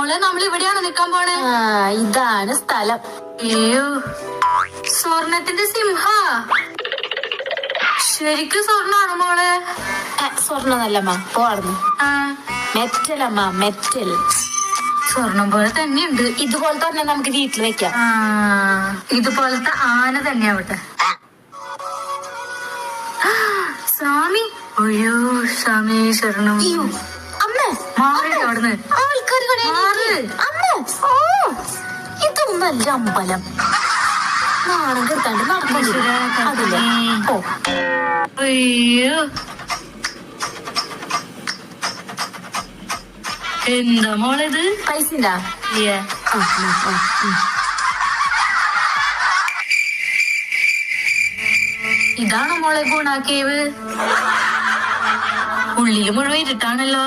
മോളെ നമ്മൾ ഇവിടെയാണ് നിക്കാൻ പോണേ. ഇതാണ് സ്ഥലം. അയ്യോ, സ്വർണത്തിന്റെ സിംഹ. ശരിക്കും സ്വർണ്ണാണ് മോളെ? സ്വർണ്ണനല്ലമ്മ, പോർന്നു. മെറ്റലമ്മ, മെറ്റൽ. സ്വർണം പോലെ തന്നെയുണ്ട്. ഇതുപോലെ തന്നെ നമുക്ക് വീട്ടിൽ വെക്കാം. ഇതുപോലത്തെ ആന തന്നെയാവട്ടെ. സ്വാമി, അയ്യോ സ്വാമി ശരണം. അമ്മേ, മാറി അവിടുന്ന്. ഇതൊന്നല്ല അമ്പലം. നാണം കെടുത്താണ്ട് നടക്കില്ല. അയ്യോ, എന്താ മോളത്? പൈസ ഇതാണ് മോളെ ഗുണ കേവ്. ഉള്ളില് മുഴുവൻ ഇരുട്ടാണല്ലോ.